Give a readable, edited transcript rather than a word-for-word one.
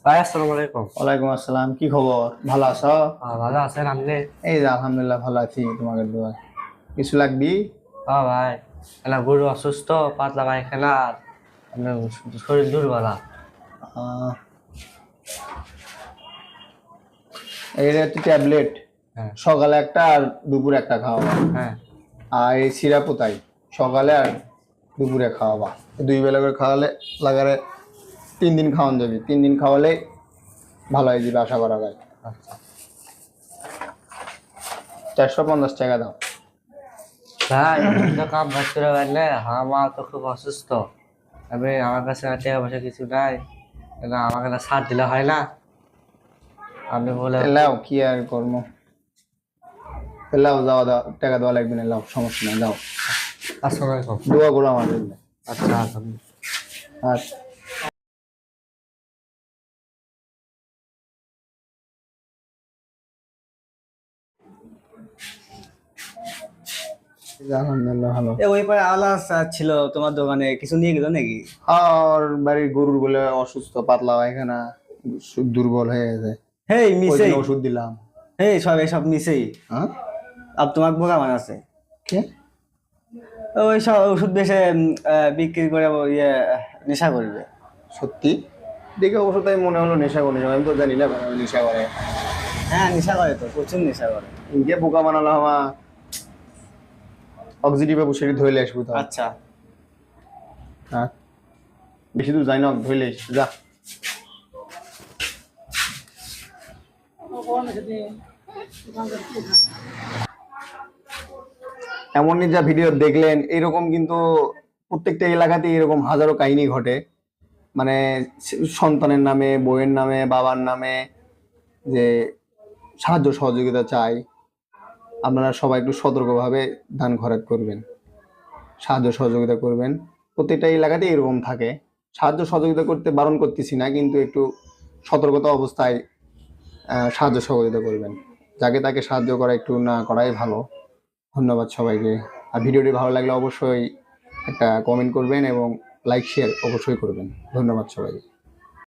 ভাই আসসালামু আলাইকুম। ওয়ালাইকুম আসসালাম। কি খবর? ভালো আছো? ভালো আছেন আপনি? এই যে আলহামদুলিল্লাহ ভালো আছি, তোমাদের দোয়া। কিছু লাগবি? ভাই গরু অসুস্থ, পাতলা পায়খানা আর আপনার শরীর দুর্বল। আহ, এইটা হচ্ছে ট্যাবলেট। হ্যাঁ সকালে একটা আর দুপুরে একটা খাওয়াবা। হ্যাঁ। আর এই সিরাপও তাই, সকালে আর দুপুরে খাওয়াবা। 2 বেলা করে খাওয়ালে লাগারে 3 দিন খাওয়ান যাবি। 3 দিন খাওয়ালে ভালো হয়ে যাবে আশা করা যায়। আচ্ছা 450 টাকা দাও। ভাই, আমি তো কাম কাজ করে পারলে আমার তো খুব অসুস্থ। আমার কাছে আর টাকা পয়সা কিছু নাই, আমাকে না ছাড় দিলে হয় না? আপনি বলে লাও কি আর করবো, লাও যাওয়া দাও, টাকা দেওয়া লাগবে না, লাও সমস্যা নেই, যাও। আসসালামু আলাইকুম। দোয়া করো আমার জন্য। আচ্ছা আর আলহামদুলিল্লাহ ভালো। ওই পারে আলাস ছিল তোমার দোকানে, কিছু নিয়ে গেল নাকি? আর বাড়ির গরুর বলে অসুস্থ, পাতলা পায়খানা, দুর্বল হয়ে গেছে। হেই ওই মিসেই, জন্য ওষুধ দিলাম। হেই সব এসব মিসেই। হ্যাঁ আর তোমার বোকা আছে কে? ওই সব ওষুধ বেশে বিক্রি করে ইয়ে নেশা করবে। সত্যি দেখে অবশ্য তাই মনে হলো নেশা করে, আমি তো জানি না ভাই নেশা করে। হ্যাঁ নেশা করে তো, প্রচুর নেশা করে। ইনকে বোকা বানালো আমার। অক্সিটিভে বসে ধইলে আসবো তো। আচ্ছা হ্যাঁ বেশি দূর যাই না, ধইলে যা। এমনই যা ভিডিও দেখলেন, এরকম কিন্তু প্রত্যেকটা এলাকাতে এরকম হাজারো কাহিনী ঘটে। মানে সন্তানের নামে, বইয়ের নামে, বাবার নামে যে সাহায্য সহযোগিতা চাই। আপনারা সবাই একটু সতর্কভাবে দান খরচ করবেন, সাহায্য সহযোগিতা করবেন। প্রত্যেকটা এলাকাতে এরকম থাকে। সাহায্য সহযোগিতা করতে বারণ করতেছি না, কিন্তু একটু সতর্কতা অবস্থায় সাহায্য সহযোগিতা করবেন। যাকে তাকে সাহায্য করা একটু না করাই ভালো। ধন্যবাদ সবাইকে। আর ভিডিওটি ভালো লাগলে অবশ্যই একটা কমেন্ট করবেন এবং লাইক শেয়ার অবশ্যই করবেন। ধন্যবাদ সবাইকে।